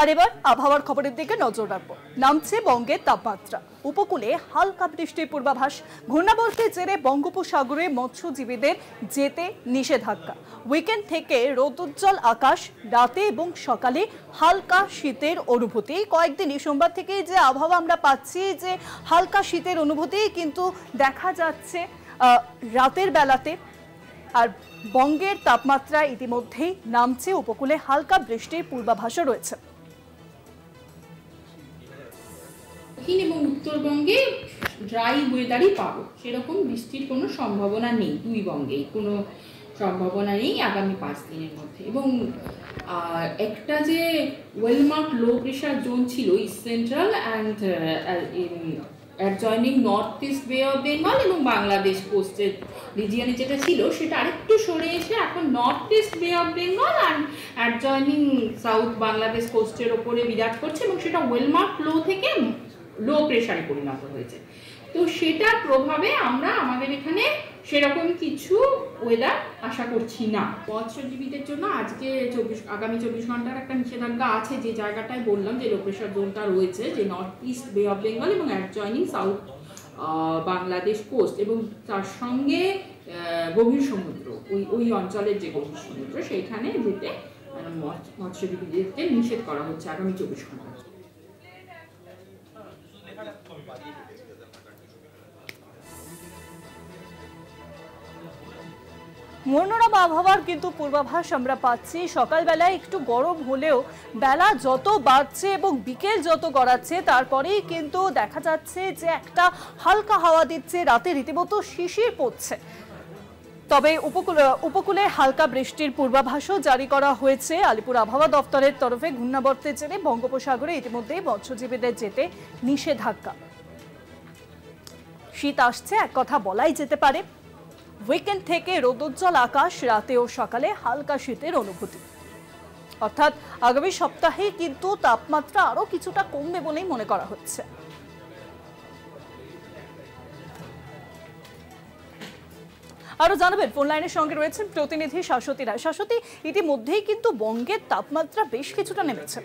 আর এবার আবহাওয়ার খবরের দিকে নজর রাখবো। নামছে বঙ্গের তাপমাত্রা, উপকূলে হালকা বৃষ্টির পূর্বাভাস। ঘূর্ণাবর্তের জেরে বঙ্গোপসাগরে মৎস্যজীবীদের যেতে নিষেধাজ্ঞা। উইকেন্ড থেকে রোদোজ্জ্বল আকাশ, রাতে এবং সকালে হালকা শীতের অনুভূতি। কয়েকদিনই সোমবার থেকে যে আবহাওয়া আমরা পাচ্ছি, যে হালকা শীতের অনুভূতি কিন্তু দেখা যাচ্ছে রাতের বেলাতে। আর বঙ্গের তাপমাত্রা ইতিমধ্যেই নামছে, উপকূলে হালকা বৃষ্টির পূর্বাভাসও রয়েছে। দক্ষিণ এবং উত্তরবঙ্গে ড্রাই ওয়েদারই পাবো, সেরকম বৃষ্টির কোনো সম্ভাবনা নেই। দুই বঙ্গেই কোনো সম্ভাবনা নেই আগামী 5 দিনের মধ্যে। এবং একটা যে ওয়েলমার্ক লো প্রেশার জোন ছিল east central and adjoining north east bay of Bengal এবং বাংলাদেশ কোস্টের রিজিয়নে যেটা ছিল, সেটা আরেকটু সরে এসে এখন north east bay of Bengal and adjoining south Bangladesh কোস্টের ওপরে বিরাজ করছে এবং সেটা ওয়েলমার্ক লো থেকে লো প্রেশারে পরিণত হয়েছে। তো সেটার প্রভাবে আমরা আমাদের এখানে সেরকম কিছু ওয়েদার আশা করছি না। মৎস্যজীবীদের জন্য আজকে আগামী 24 ঘন্টার একটা নিষেধাজ্ঞা আছে, যে জায়গাটায় বললাম যে লো প্রেশার জোনটা রয়েছে, যে north east bay of Bengal এবং অ্যাডজয়নিং সাউথ বাংলাদেশ কোস্ট এবং তার সঙ্গে গভীর সমুদ্র, ওই অঞ্চলের যে গভীর সমুদ্র, সেইখানে যেতে মৎস্যজীবীদেরকে নিষেধ করা হচ্ছে আগামী 24 ঘন্টা। মনোরম আবহাওয়ার কিন্তু পূর্বাভাস আমরা পাচ্ছি। সকালবেলায় একটু গরম হলেও বেলা যত বাড়ছে এবং বিকেল যত গড়াচ্ছে, তারপরেই কিন্তু দেখা যাচ্ছে যে একটা হালকা হাওয়া দিচ্ছে, রাতে রীতিমতো শিশির পড়ছে। তবে উপকূলে হালকা বৃষ্টির পূর্বাভাসও জারি করা হয়েছে আলিপুর আবহাওয়া দপ্তরের তরফে। ঘূর্ণাবর্তের জেরে বঙ্গোপসাগরে ইতিমধ্যেই মৎস্যজীবীদের যেতে নিষেধাজ্ঞা। শীত আসছে, এক কথা বলাই যেতে পারে। উইকেন্ড থেকে রোদোজ্জ্বল আকাশ, রাতে ও সকালে হালকা শীতের অনুভূতি। অর্থাৎ আগামী সপ্তাহে কিন্তু তাপমাত্রা আরো কিছুটা কমবে বলেই মনে করা হচ্ছে। আরো জানাবেন, ফোন লাইনের সঙ্গে রয়েছেন প্রতিনিধি শাশ্বতী রায়। শাশ্বতী, ইতিমধ্যেই কিন্তু বঙ্গের তাপমাত্রা বেশ কিছুটা নেমেছে।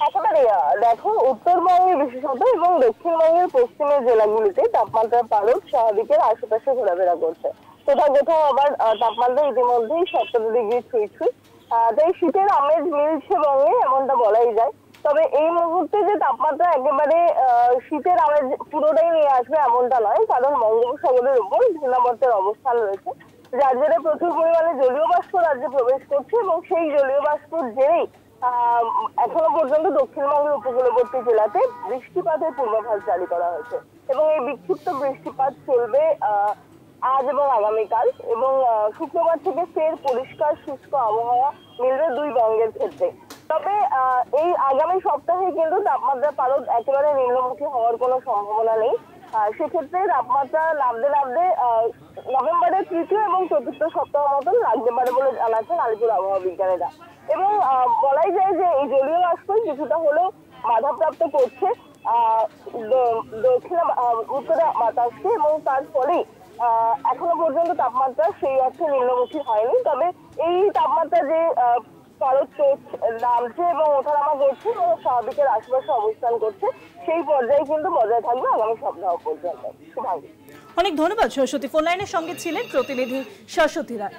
একেবারে দেখো, উত্তরবঙ্গে বিশেষত এবং দক্ষিণবঙ্গের পশ্চিমের জেলাগুলিতে তাপমাত্রার পারদ স্বাভাবিকের আশেপাশে ঘোরাফেরা করছে। কোথাও কোথাও আবার তাপমাত্রা ইতিমধ্যেই 17 ডিগ্রি ছুঁই। তাই শীতের আমেজ মিলছে বঙ্গে, এমনটা বলাই যায়। তবে এই মুহূর্তে যে তাপমাত্রা একেবারে শীতের আমেজ পুরোটাই নিয়ে আসবে এমনটা নয়, কারণ বঙ্গোপসাগরের উপর ঘূর্ণাবর্তের অবস্থান রয়েছে, যার জেরে প্রচুর পরিমাণে জলীয় বাষ্প রাজ্যে প্রবেশ করছে এবং সেই জলীয় বাষ্পর জেরেই এখনো পর্যন্ত দক্ষিণবঙ্গের উপকূলবর্তী জেলাতে বৃষ্টিপাতের পূর্বাভাস জারি করা হয়েছে এবং এই বিক্ষিপ্ত বৃষ্টিপাত চলবে আজ এবং আগামীকাল। এবং শুক্রবার থেকে ফের পরিষ্কার শুষ্ক আবহাওয়া মিলবে দুই বঙ্গের ক্ষেত্রে। তবে এই আগামী সপ্তাহে কিন্তু তাপমাত্রার পারদ একেবারে নিম্নমুখী হওয়ার কোনো সম্ভাবনা নেই। সেক্ষেত্রে তাপমাত্রা নামতে নভেম্বরের 3য় এবং 4র্থ সপ্তাহ মতন লাগতে পারে বলে জানাচ্ছেন আলিপুর আবহাওয়া বিজ্ঞানীরা। এবং বলাই যায় যে এই জলীয় বাষ্প কিছুটা হলেও বাধাপ্রাপ্ত করছে দক্ষিণ উত্তরে বাতাসকে, এবং তার ফলে এখনো পর্যন্ত তাপমাত্রা সেই অর্থে নিম্নমুখী হয়নি। তবে এই তাপমাত্রা যে পারদ নামছে এবং ওঠানামা করছে এবং স্বাভাবিকের আশেপাশে অবস্থান করছে, সেই পর্যায়ে কিন্তু বজায় থাকবে আগামী সপ্তাহ পর্যন্ত। অনেক ধন্যবাদ শাশ্বতী। ফোন লাইনের সঙ্গে ছিলেন প্রতিনিধি শাশ্বতী রায়।